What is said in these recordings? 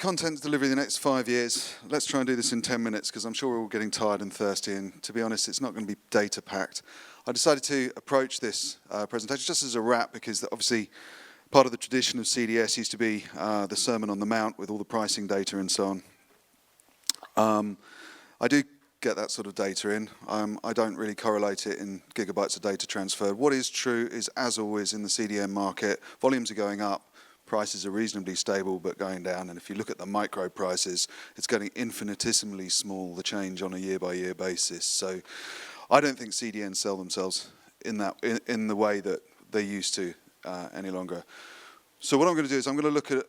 content delivery the next 5 years. Let's try and do this in 10 minutes because I'm sure we're all getting tired and thirsty, and to be honest, it's not going to be data packed. I decided to approach this presentation just as a wrap because obviously part of the tradition of CDS used to be the Sermon on the Mount with all the pricing data and so on. I do get that sort of data in. I don't really correlate it in gigabytes of data transferred. What is true is, as always in the CDN market, volumes are going up, prices are reasonably stable but going down, and if you look at the micro prices, it's getting infinitesimally small, the change on a year-by-year basis. So I don't think CDNs sell themselves in the way that they used to any longer. So what I'm going to do is I'm going to look at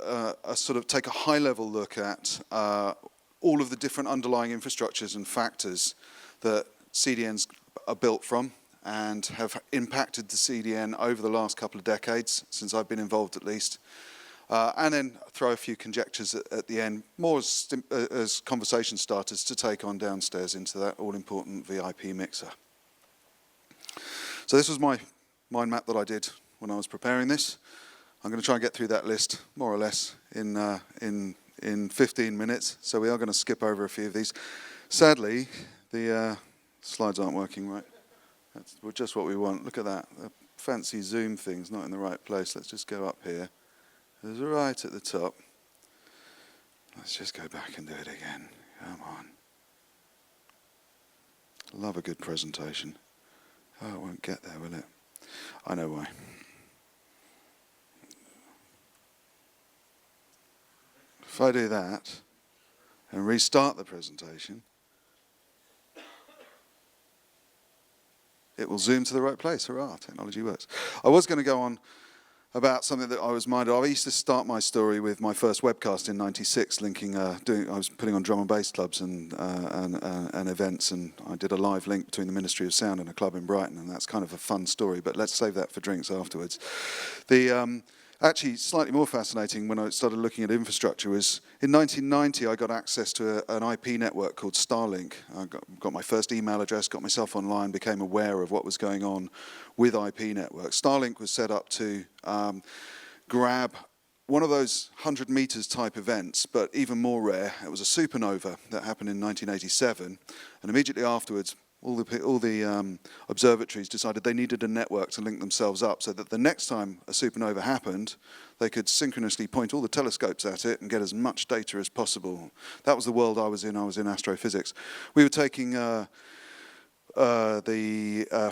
take a high-level look at all of the different underlying infrastructures and factors that CDNs are built from and have impacted the CDN over the last couple of decades, since I've been involved at least. And then throw a few conjectures at the end, more as conversation starters to take on downstairs into that all-important VIP mixer. So this was my mind map that I did when I was preparing this. I'm going to try and get through that list, more or less, in 15 minutes. So we are going to skip over a few of these. Sadly, the slides aren't working right. That's just what we want. Look at that. The fancy Zoom thing's not in the right place. Let's just go up here. It's right at the top. Let's just go back and do it again. Come on. Love a good presentation. Oh, it won't get there, will it? I know why. If I do that and restart the presentation, it will zoom to the right place. Hurrah, technology works. I was going to go on about something that I was minded of. I used to start my story with my first webcast in '96, linking, I was putting on drum and bass clubs and events, and I did a live link between the Ministry of Sound and a club in Brighton, and that's kind of a fun story, but let's save that for drinks afterwards. Actually, slightly more fascinating when I started looking at infrastructure was in 1990 I got access to an IP network called Starlink. I got my first email address, got myself online, became aware of what was going on with IP networks. Starlink was set up to grab one of those 100 meters type events, but even more rare, it was a supernova that happened in 1987, and immediately afterwards all the observatories decided they needed a network to link themselves up so that the next time a supernova happened, they could synchronously point all the telescopes at it and get as much data as possible. That was the world I was in. I was in astrophysics. We were taking the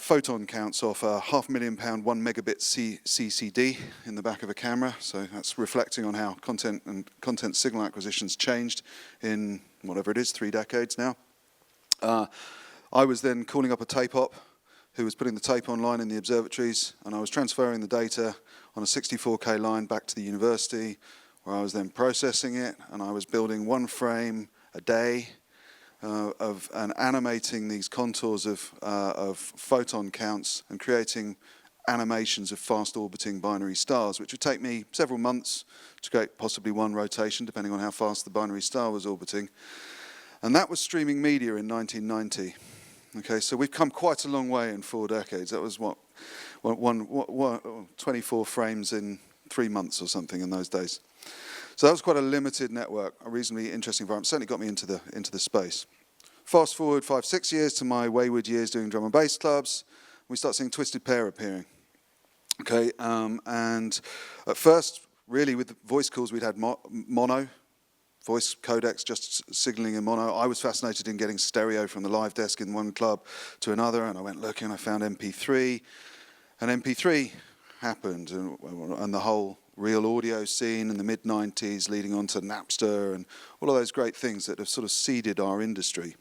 photon counts off a £500,000 1 megabit CCD in the back of a camera. So that's reflecting on how content signal acquisition's changed in whatever it is, 3 decades now. I was then calling up a tape op who was putting the tape online in the observatories, and I was transferring the data on a 64K line back to the university, where I was then processing it, and I was building 1 frame a day and animating these contours of photon counts and creating animations of fast orbiting binary stars, which would take me several months to create possibly 1 rotation, depending on how fast the binary star was orbiting. And that was streaming media in 1990. Okay, so we've come quite a long way in 4 decades. That was 24 frames in 3 months or something in those days. So that was quite a limited network, a reasonably interesting environment. Certainly got me into the space. Fast forward 5-6 years to my wayward years doing drum and bass clubs. We start seeing Twisted Pair appearing. Okay, and at first, really with voice calls, we'd had mono. Voice codecs just signaling in mono. I was fascinated in getting stereo from the live desk in one club to another, and I went looking, I found MP3, and MP3 happened, and the whole real audio scene in the mid-90s leading on to Napster and all of those great things that have sort of seeded our industry.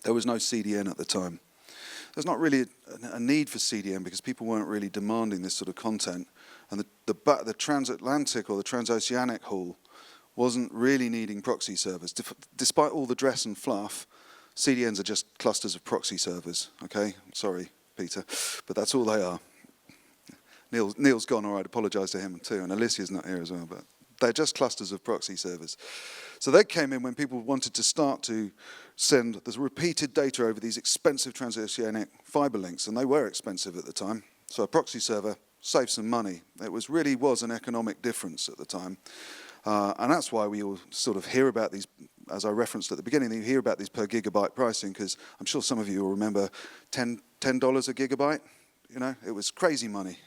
There was no CDN at the time. There's not really a need for CDN because people weren't really demanding this sort of content, and the transatlantic or the transoceanic haul wasn't really needing proxy servers. Despite all the dress and fluff, CDNs are just clusters of proxy servers, okay? Sorry, Peter, but that's all they are. Neil's gone, all right, apologise to him too, and Alicia's not here as well, but they're just clusters of proxy servers. So they came in when people wanted to start to send this repeated data over these expensive transoceanic fiber links, and they were expensive at the time. So a proxy server saved some money. It really was an economic difference at the time. And that's why we all sort of hear about these, as I referenced at the beginning, you hear about these per gigabyte pricing, because I'm sure some of you will remember $10 a gigabyte. You know, it was crazy money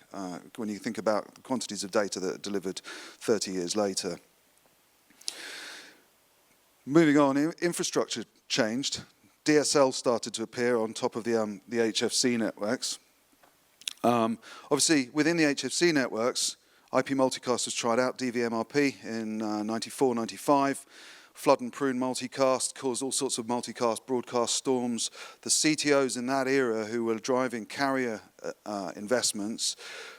when you think about the quantities of data that are delivered 30 years later. Moving on, infrastructure changed. DSL started to appear on top of the HFC networks. Obviously, within the HFC networks, IP multicast was tried out, DVMRP, in 94, 95. Flood and prune multicast caused all sorts of multicast broadcast storms. The CTOs in that era who were driving carrier investments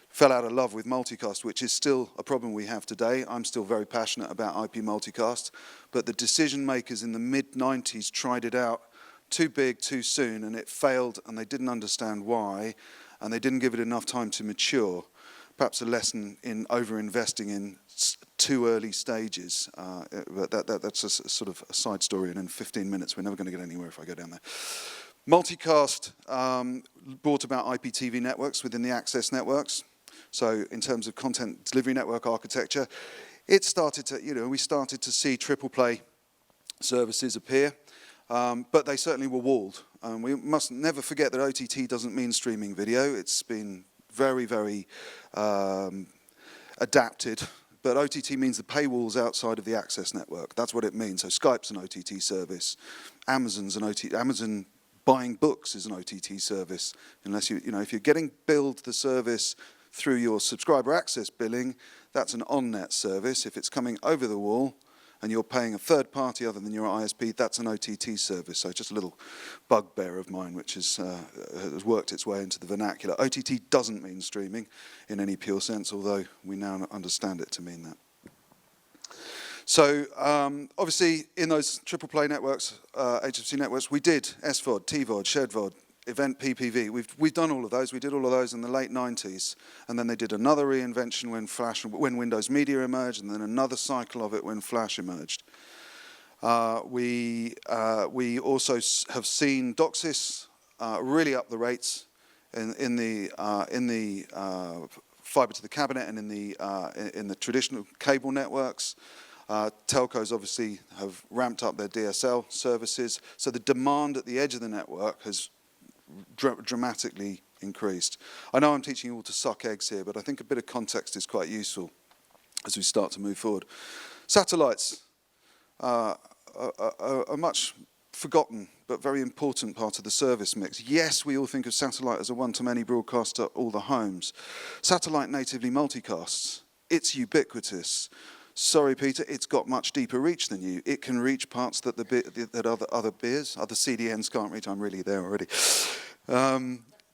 fell out of love with multicast, which is still a problem we have today. I'm still very passionate about IP multicast, but the decision makers in the mid-90s tried it out too big, too soon, and it failed, and they didn't understand why, and they didn't give it enough time to mature. Perhaps a lesson in over-investing in too early stages. But that's a sort of a side story, and in 15 minutes, we're never going to get anywhere if I go down there. Multicast brought about IPTV networks within the access networks. So in terms of content delivery network architecture, it started to, we started to see triple play services appear, but they certainly were walled. We must never forget that OTT doesn't mean streaming video. It's been very, very adapted, but OTT means the paywalls outside of the access network. That's what it means. So Skype's an OTT service, Amazon buying books is an OTT service, unless if you're getting billed the service through your subscriber access billing, that's an on-net service. If it's coming over the wall and you're paying a third party other than your ISP, that's an OTT service. So just a little bugbear of mine, which has worked its way into the vernacular. OTT doesn't mean streaming in any pure sense, although we now understand it to mean that. So obviously, in those triple play networks, HFC networks, we did SVOD, TVOD, shared VOD, event PPV. We've done all of those. We did all of those in the late 90s, and then they did another reinvention when Windows Media emerged, and then another cycle of it when Flash emerged. We also have seen DOCSIS really up the rates in the fiber to the cabinet and in the traditional cable networks. Telcos obviously have ramped up their DSL services, so the demand at the edge of the network has dramatically increased. I know I'm teaching you all to suck eggs here, but I think a bit of context is quite useful as we start to move forward. Satellites are a much forgotten but very important part of the service mix. Yes, we all think of satellite as a one-to-many broadcast to all the homes. Satellite natively multicasts. It's ubiquitous. Sorry, Peter, it's got much deeper reach than you. It can reach parts that other CDNs can't reach. I'm really there already.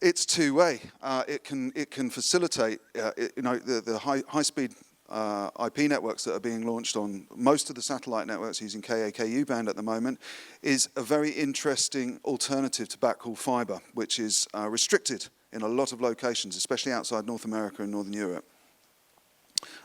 It's two-way. It can facilitate, the high-speed IP networks that are being launched on most of the satellite networks using Ka/Ku band at the moment is a very interesting alternative to backhaul fiber, which is restricted in a lot of locations, especially outside North America and Northern Europe.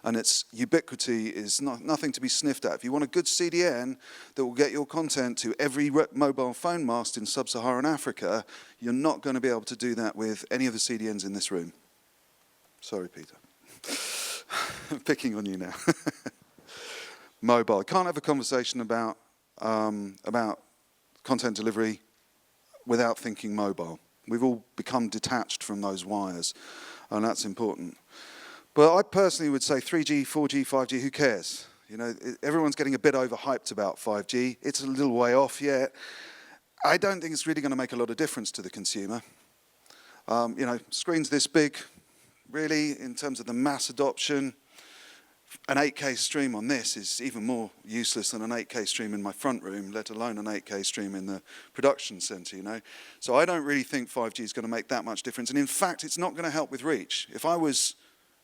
And its ubiquity is nothing to be sniffed at. If you want a good CDN that will get your content to every mobile phone mast in sub-Saharan Africa, you're not going to be able to do that with any of the CDNs in this room. Sorry, Peter. I'm picking on you now. Mobile. Can't have a conversation about content delivery without thinking mobile. We've all become detached from those wires, and that's important. But I personally would say 3G, 4G, 5G, who cares? Everyone's getting a bit overhyped about 5G. It's a little way off yet. I don't think it's really going to make a lot of difference to the consumer. Screens this big, really, in terms of the mass adoption. An 8K stream on this is even more useless than an 8K stream in my front room, let alone an 8K stream in the production center, So I don't really think 5G is going to make that much difference. And in fact, it's not going to help with reach. If I was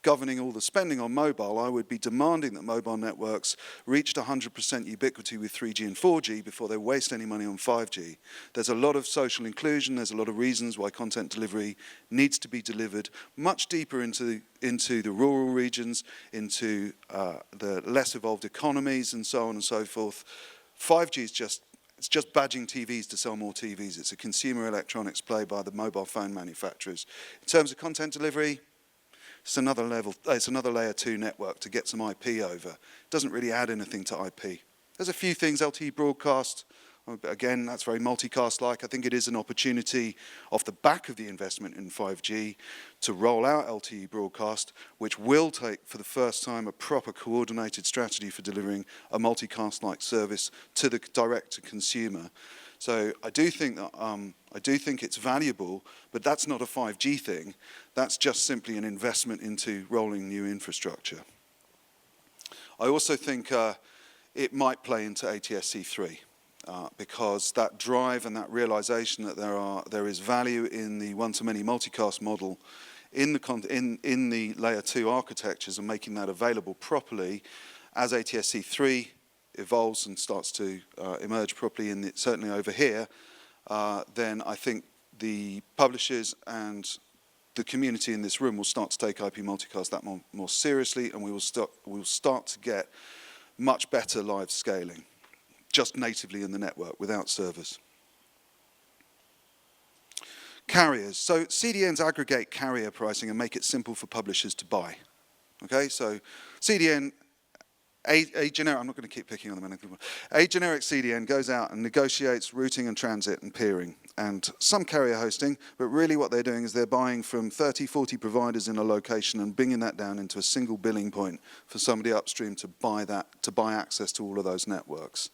governing all the spending on mobile, I would be demanding that mobile networks reached 100% ubiquity with 3G and 4G before they waste any money on 5G. There's a lot of social inclusion, there's a lot of reasons why content delivery needs to be delivered much deeper into the rural regions, into the less evolved economies and so on and so forth. 5G is just badging TVs to sell more TVs. It's a consumer electronics play by the mobile phone manufacturers. In terms of content delivery, It's another level. It's another layer 2 network to get some IP over. It doesn't really add anything to IP. There's a few things, LTE broadcast. Again, that's very multicast-like. I think it is an opportunity off the back of the investment in 5G to roll out LTE broadcast, which will take, for the first time, a proper coordinated strategy for delivering a multicast-like service to the direct-to-consumer. So I do think it's valuable, but that's not a 5G thing. That's just simply an investment into rolling new infrastructure. I also think it might play into ATSC3. Because that drive and that realization that there is value in the one-to-many multicast model in the layer 2 architectures and making that available properly as ATSC3 evolves and starts to emerge properly, certainly over here, then I think the publishers and the community in this room will start to take IP multicast that more seriously, and we will start to get much better live scaling, just natively in the network, without servers. Carriers. So CDNs aggregate carrier pricing and make it simple for publishers to buy. Okay, so CDN, a generic, I'm not going to keep picking on them anymore. A generic CDN goes out and negotiates routing and transit and peering and some carrier hosting, but really what they're doing is they're buying from 30, 40 providers in a location and bringing that down into a single billing point for somebody upstream to buy access to all of those networks.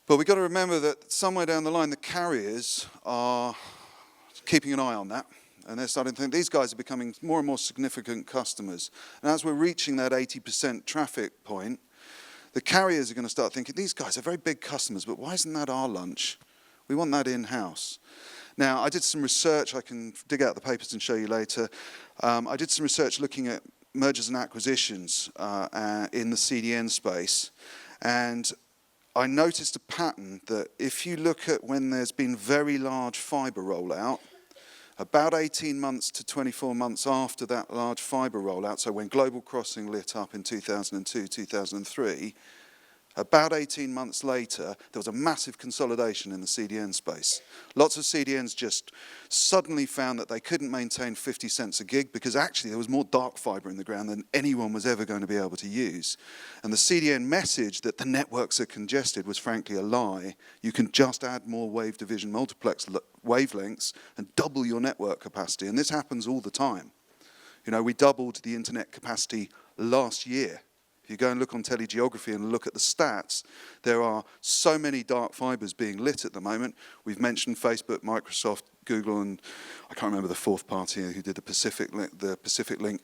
But we've got to remember that somewhere down the line, the carriers are keeping an eye on that. And they're starting to think these guys are becoming more and more significant customers. And as we're reaching that 80% traffic point, the carriers are going to start thinking, these guys are very big customers, but why isn't that our lunch? We want that in-house. Now, I did some research. I can dig out the papers and show you later. I did some research looking at mergers and acquisitions in the CDN space. And I noticed a pattern that if you look at when there's been very large fiber rollout, about 18 months to 24 months after that large fiber rollout, so when Global Crossing lit up in 2002, 2003, about 18 months later, there was a massive consolidation in the CDN space. Lots of CDNs just suddenly found that they couldn't maintain 50 cents a gig because actually there was more dark fiber in the ground than anyone was ever going to be able to use. And the CDN message that the networks are congested was frankly a lie. You can just add more wave division multiplex wavelengths and double your network capacity. And this happens all the time. You know, we doubled the internet capacity last year. If you go and look on telegeography and look at the stats, there are so many dark fibers being lit at the moment. We've mentioned Facebook, Microsoft, Google, and I can't remember the fourth party who did the Pacific Link.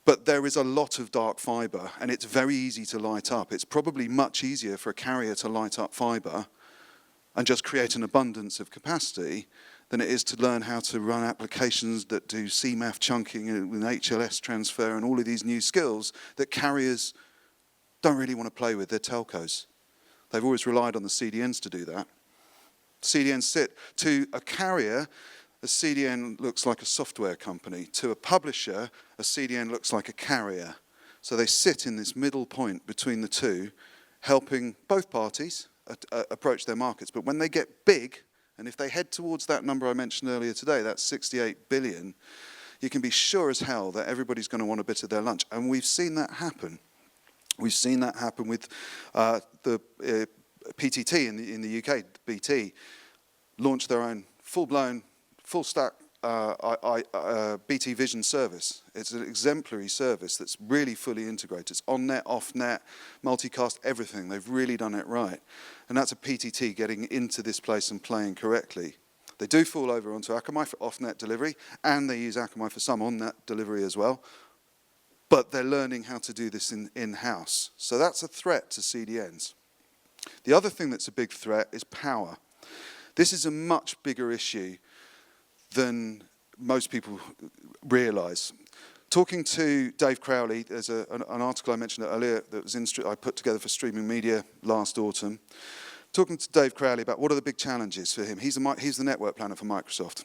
But there is a lot of dark fiber, and it's very easy to light up. It's probably much easier for a carrier to light up fiber and just create an abundance of capacity than it is to learn how to run applications that do CMAF chunking and HLS transfer and all of these new skills that carriers don't really want to play with. Their telcos. They've always relied on the CDNs to do that. CDNs sit. To a carrier, a CDN looks like a software company. To a publisher, a CDN looks like a carrier. So they sit in this middle point between the two, helping both parties approach their markets. But when they get big, and if they head towards that number I mentioned earlier today, that's 68 billion, you can be sure as hell that everybody's going to want a bit of their lunch. And we've seen that happen. We've seen that happen with the PTT in the UK. BT launched their own full-blown, full-stack BT Vision service. It's an exemplary service that's really fully integrated. It's on-net, off-net, multicast, everything. They've really done it right. And that's a PTT getting into this place and playing correctly. They do fall over onto Akamai for off-net delivery, and they use Akamai for some on-net delivery as well. But they're learning how to do this in-house. So that's a threat to CDNs. The other thing that's a big threat is power. This is a much bigger issue than most people realize. Talking to Dave Crowley, there's an article I mentioned earlier that was I put together for Streaming Media last autumn. Talking to Dave Crowley about what are the big challenges for him. He's the network planner for Microsoft.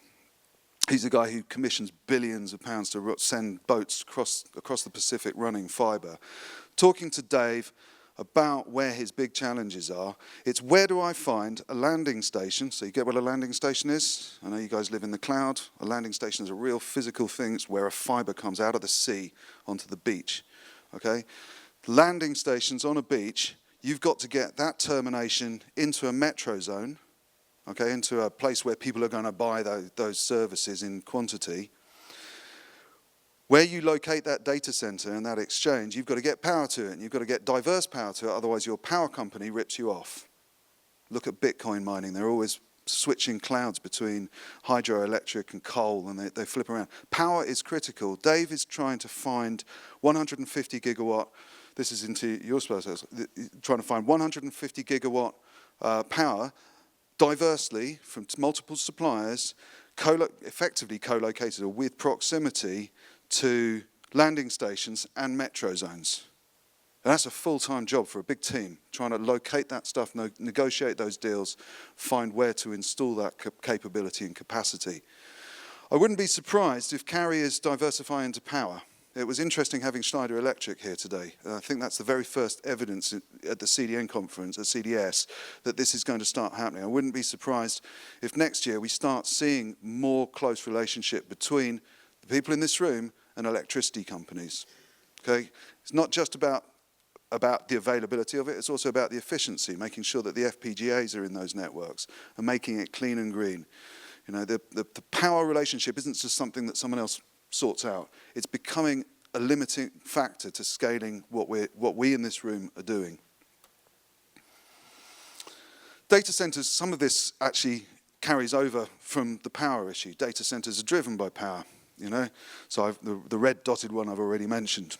He's the guy who commissions billions of pounds to send boats across the Pacific running fiber. Talking to Dave, about where his big challenges are. It's where do I find a landing station? So you get what a landing station is? I know you guys live in the cloud. A landing station is a real physical thing. It's where a fiber comes out of the sea onto the beach. Okay? Landing stations on a beach, you've got to get that termination into a metro zone, okay, into a place where people are going to buy those services in quantity. Where you locate that data center and that exchange, you've got to get power to it, and you've got to get diverse power to it, otherwise your power company rips you off. Look at Bitcoin mining. They're always switching clouds between hydroelectric and coal, and they flip around. Power is critical. Dave is trying to find 150 gigawatt, this is into your space, trying to find 150 gigawatt power diversely from multiple suppliers, effectively co-located or with proximity to landing stations and metro zones. And that's a full-time job for a big team, trying to locate that stuff, negotiate those deals, find where to install that capability and capacity. I wouldn't be surprised if carriers diversify into power. It was interesting having Schneider Electric here today. I think that's the very first evidence at the CDN conference, at CDS, that this is going to start happening. I wouldn't be surprised if next year we start seeing more close relationship between the people in this room and electricity companies. Okay? It's not just about the availability of it, it's also about the efficiency, making sure that the FPGAs are in those networks and making it clean and green. You know, the power relationship isn't just something that someone else sorts out. It's becoming a limiting factor to scaling what we in this room are doing. Data centers, some of this actually carries over from the power issue. Data centers are driven by power, you know. So the red dotted one I've already mentioned.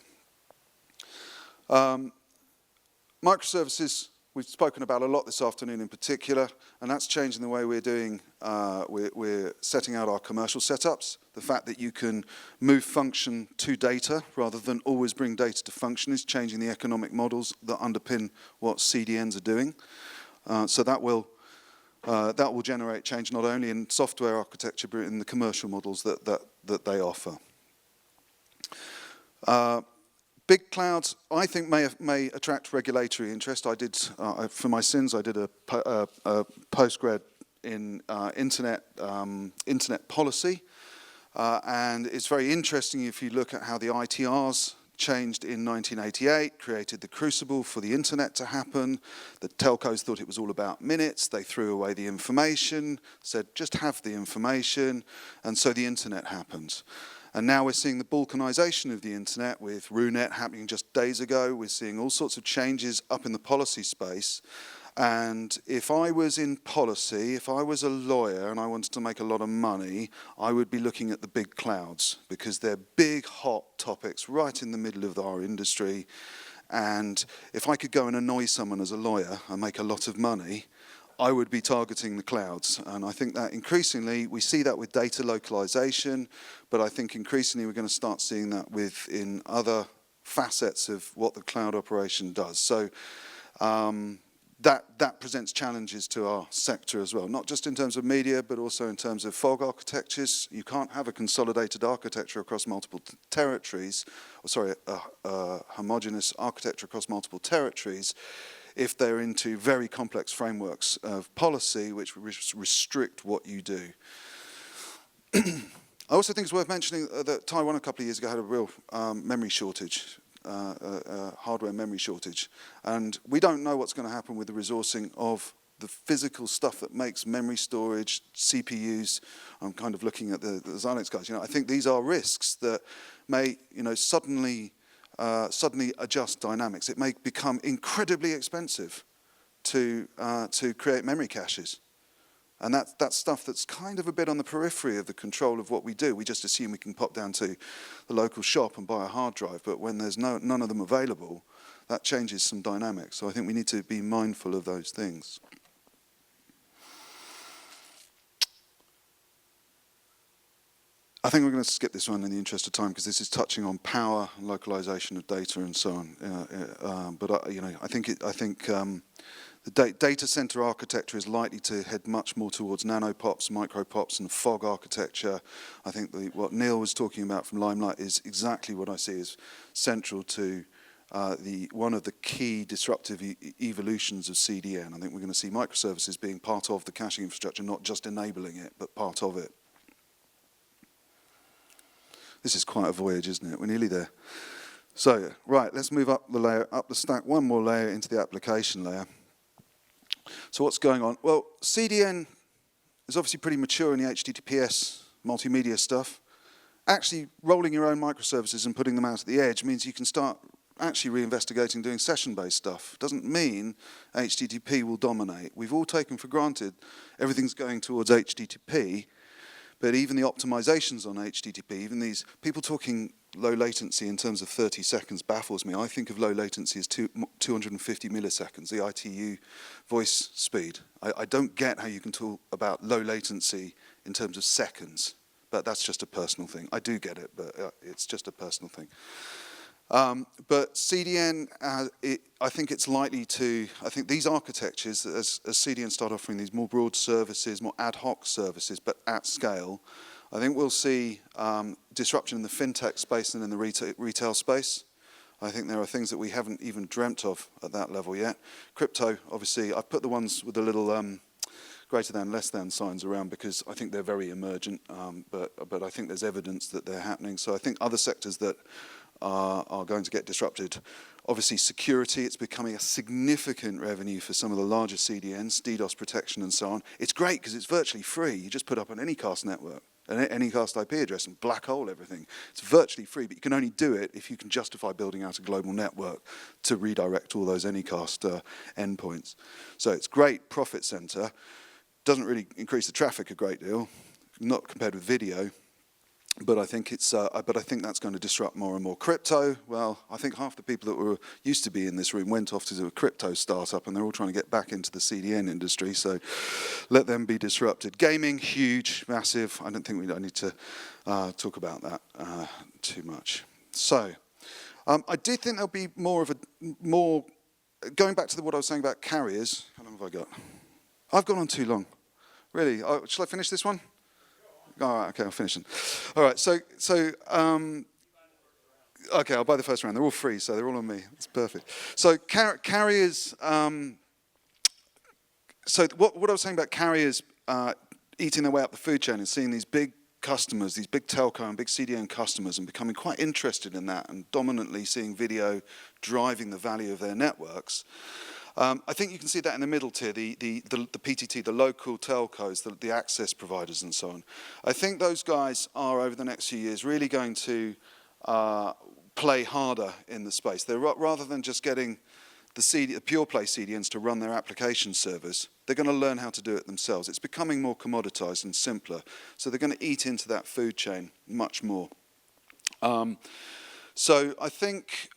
Microservices, we've spoken about a lot this afternoon in particular, and that's changing the way we're doing, we're setting out our commercial setups. The fact that you can move function to data rather than always bring data to function is changing the economic models that underpin what CDNs are doing. So that will generate change not only in software architecture, but in the commercial models that they offer. Big clouds, I think, may attract regulatory interest. I did, for my sins, I did a postgrad in internet policy, and it's very interesting if you look at how the ITRs changed in 1988, created the crucible for the internet to happen. The telcos thought it was all about minutes. They threw away the information, said just have the information, and so the internet happened. And now we're seeing the balkanization of the internet with RUNet happening just days ago. We're seeing all sorts of changes up in the policy space. And if I was in policy, if I was a lawyer and I wanted to make a lot of money, I would be looking at the big clouds because they're big, hot topics right in the middle of our industry. And if I could go and annoy someone as a lawyer and make a lot of money, I would be targeting the clouds. And I think that increasingly, we see that with data localization, but I think increasingly we're going to start seeing that in other facets of what the cloud operation does. So that presents challenges to our sector as well, not just in terms of media, but also in terms of fog architectures. You can't have a consolidated architecture across multiple territories, a homogeneous architecture across multiple territories, if they're into very complex frameworks of policy which restrict what you do. I also think it's worth mentioning that Taiwan a couple of years ago had a real memory shortage, hardware memory shortage. And we don't know what's going to happen with the resourcing of the physical stuff that makes memory storage, CPUs. I'm kind of looking at the Xilinx guys. You know, I think these are risks that may, suddenly adjust dynamics. It may become incredibly expensive to create memory caches. And that's stuff that's kind of a bit on the periphery of the control of what we do. We just assume we can pop down to the local shop and buy a hard drive, but when there's none of them available, that changes some dynamics. So I think we need to be mindful of those things. I think we're going to skip this one in the interest of time because this is touching on power, localization of data, and so on. But I think the data center architecture is likely to head much more towards nanopops, micropops, and fog architecture. I think what Neil was talking about from Limelight is exactly what I see as central to one of the key disruptive evolutions of CDN. I think we're going to see microservices being part of the caching infrastructure, not just enabling it, but part of it. This is quite a voyage, isn't it? We're nearly there. So, right, let's move up the layer, up the stack, one more layer into the application layer. So what's going on? Well, CDN is obviously pretty mature in the HTTPS multimedia stuff. Actually, rolling your own microservices and putting them out at the edge means you can start actually reinvestigating doing session-based stuff. Doesn't mean HTTP will dominate. We've all taken for granted everything's going towards HTTP, but even the optimizations on HTTP, even these people talking low latency in terms of 30 seconds baffles me. I think of low latency as 250 milliseconds, the ITU voice speed. I don't get how you can talk about low latency in terms of seconds, but that's just a personal thing. I do get it, but it's just a personal thing. But CDN, I think it's likely to, I think these architectures, as CDN start offering these more broad services, more ad hoc services, but at scale, I think we'll see disruption in the fintech space and in the retail space. I think there are things that we haven't even dreamt of at that level yet. Crypto, obviously, I've put the ones with the little greater than, less than signs around because I think they're very emergent, but I think there's evidence that they're happening. So I think other sectors that are going to get disrupted. Obviously, security, it's becoming a significant revenue for some of the larger CDNs, DDoS protection and so on. It's great because it's virtually free. You just put up an Anycast network, an Anycast IP address and black hole everything. It's virtually free, but you can only do it if you can justify building out a global network to redirect all those Anycast endpoints. So it's great profit center. Doesn't really increase the traffic a great deal, not compared with video. But I think it's. But I think that's going to disrupt more and more. Crypto. Well, I think half the people that were used to be in this room went off to do a crypto startup, and they're all trying to get back into the CDN industry. So, let them be disrupted. Gaming, huge, massive. I don't think I need to talk about that too much. So, I do think there'll be more of a going back to what I was saying about carriers. How long have I got? I've gone on too long. Really? Shall I finish this one? All right, okay, I'll finish it. All right, so okay, I'll buy the first round. They're all free, so they're all on me. It's perfect. So carriers, so what I was saying about carriers eating their way up the food chain and seeing these big customers, these big telco and big CDN customers and becoming quite interested in that and dominantly seeing video driving the value of their networks. I think you can see that in the middle tier, the PTT, the local telcos, the access providers and so on. I think those guys are, over the next few years, really going to play harder in the space. They're rather than just getting the pure play CDNs to run their application servers, they're going to learn how to do it themselves. It's becoming more commoditized and simpler. So they're going to eat into that food chain much more. So I think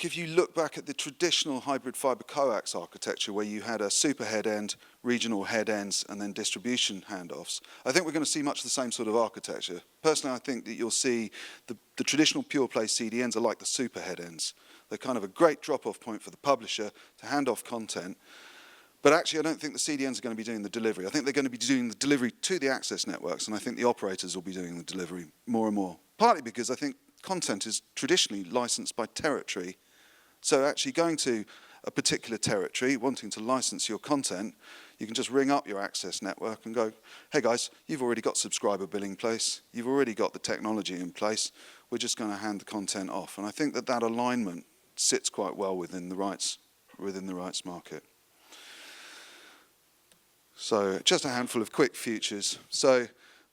if you look back at the traditional hybrid fiber coax architecture where you had a super head end, regional head ends, and then distribution handoffs, I think we're going to see much the same sort of architecture. Personally, I think that you'll see the traditional pure play CDNs are like the super head ends. They're kind of a great drop-off point for the publisher to hand off content. But actually, I don't think the CDNs are going to be doing the delivery. I think they're going to be doing the delivery to the access networks, and I think the operators will be doing the delivery more and more. Partly because I think content is traditionally licensed by territory. So actually going to a particular territory, wanting to license your content, you can just ring up your access network and go, hey guys, you've already got subscriber billing in place, you've already got the technology in place, we're just going to hand the content off. And I think that alignment sits quite well within the rights market. So just a handful of quick futures. So I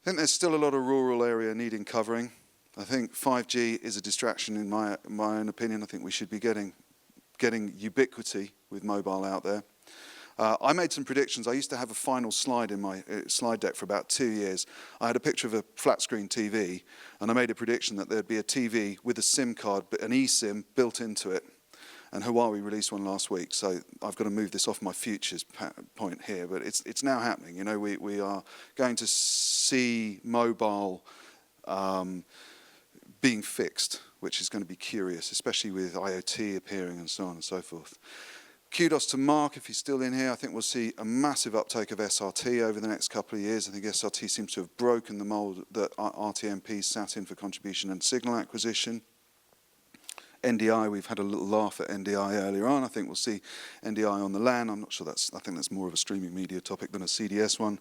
think there's still a lot of rural area needing covering. I think 5G is a distraction in my own opinion. I think we should be getting ubiquity with mobile out there. I made some predictions. I used to have a final slide in my slide deck for about 2 years. I had a picture of a flat screen TV, and I made a prediction that there'd be a TV with a SIM card, an eSIM built into it. And Huawei released one last week, so I've got to move this off my futures point here. But it's now happening. You know, we are going to see mobile being fixed, which is going to be curious, especially with IoT appearing and so on and so forth. Kudos to Mark, if he's still in here. I think we'll see a massive uptake of SRT over the next couple of years. I think SRT seems to have broken the mold that RTMP sat in for contribution and signal acquisition. NDI, we've had a little laugh at NDI earlier on. I think we'll see NDI on the LAN. I'm not sure I think that's more of a streaming media topic than a CDS one.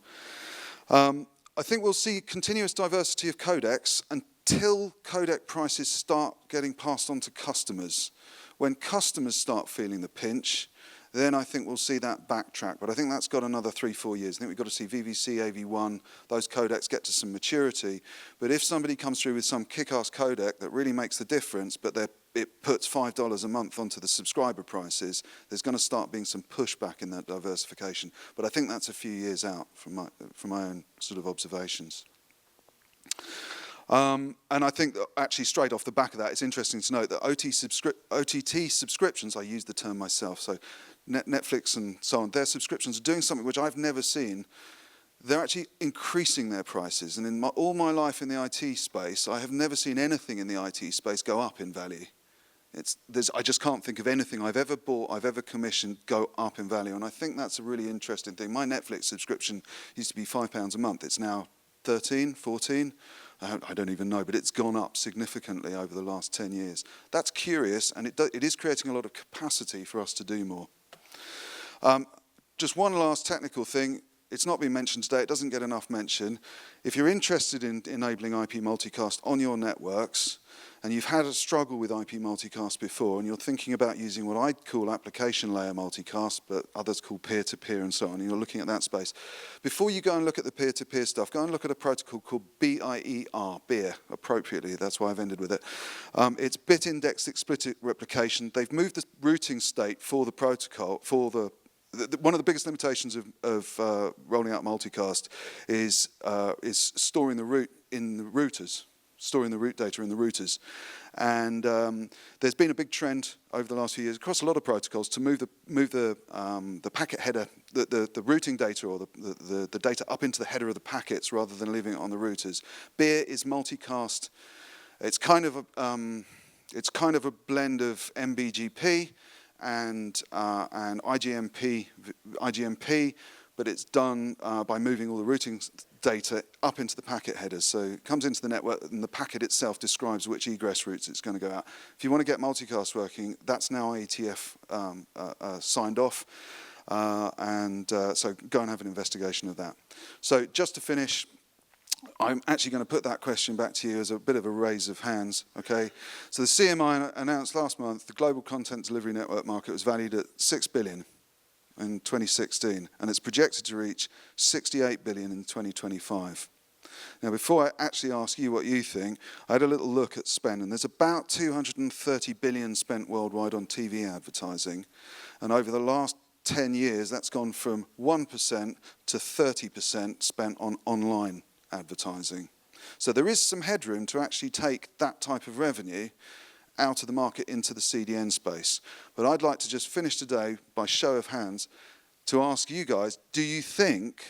I think we'll see continuous diversity of codecs until codec prices start getting passed on to customers. When customers start feeling the pinch, then I think we'll see that backtrack. But I think that's got another 3-4 years. I think we've got to see VVC, AV1, those codecs get to some maturity. But if somebody comes through with some kick-ass codec that really makes the difference, but it puts $5 a month onto the subscriber prices, there's going to start being some pushback in that diversification. But I think that's a few years out from my own sort of observations. And I think that actually straight off the back of that, it's interesting to note that OTT subscriptions, I use the term myself, so Netflix and so on, their subscriptions are doing something which I've never seen. They're actually increasing their prices. And in all my life in the IT space, I have never seen anything in the IT space go up in value. I just can't think of anything I've ever bought, I've ever commissioned, go up in value. And I think that's a really interesting thing. My Netflix subscription used to be £5 a month. It's now 13, 14. I don't even know, but it's gone up significantly over the last 10 years. That's curious, and it is creating a lot of capacity for us to do more. Just one last technical thing. It's not been mentioned today. It doesn't get enough mention. If you're interested in enabling IP multicast on your networks, and you've had a struggle with IP multicast before, and you're thinking about using what I'd call application layer multicast, but others call peer-to-peer and so on, and you're looking at that space, before you go and look at the peer-to-peer stuff, go and look at a protocol called BIER, BIER, appropriately, that's why I've ended with it. It's bit-indexed explicit replication. They've moved the routing state for the protocol, for one of the biggest limitations of rolling out multicast is storing the root in the routers, storing the root data in the routers. And there's been a big trend over the last few years across a lot of protocols to move the packet header, the routing data or the data up into the header of the packets rather than leaving it on the routers. BIER is multicast. It's kind of a blend of MBGP and IGMP, but it's done by moving all the routing data up into the packet headers. So it comes into the network, and the packet itself describes which egress routes it's going to go out. If you want to get multicast working, that's now ATF signed off, so go and have an investigation of that. So just to finish, I'm actually going to put that question back to you as a bit of a raise of hands, okay? So the CMI announced last month the global content delivery network market was valued at $6 billion in 2016, and it's projected to reach $68 billion in 2025. Now, before I actually ask you what you think, I had a little look at spend, and there's about $230 billion spent worldwide on TV advertising, and over the last 10 years, that's gone from 1% to 30% spent on online advertising. So there is some headroom to actually take that type of revenue out of the market into the CDN space. But I'd like to just finish today by show of hands to ask you guys, do you think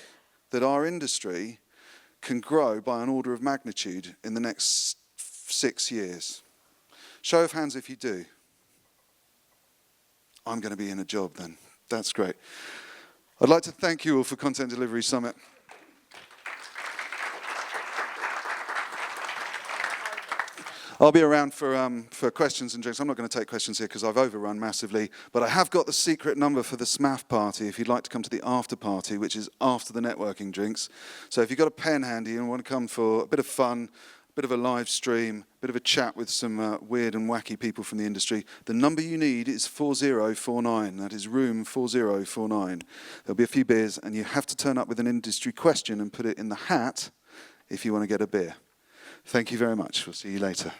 that our industry can grow by an order of magnitude in the next 6 years? Show of hands if you do. I'm going to be in a job then. That's great. I'd like to thank you all for Content Delivery Summit. I'll be around for questions and drinks. I'm not going to take questions here because I've overrun massively, but I have got the secret number for the SMAF party if you'd like to come to the after party, which is after the networking drinks. So if you've got a pen handy and want to come for a bit of fun, a bit of a live stream, a bit of a chat with some weird and wacky people from the industry, the number you need is 4049. That is room 4049. There'll be a few beers, and you have to turn up with an industry question and put it in the hat if you want to get a beer. Thank you very much. We'll see you later.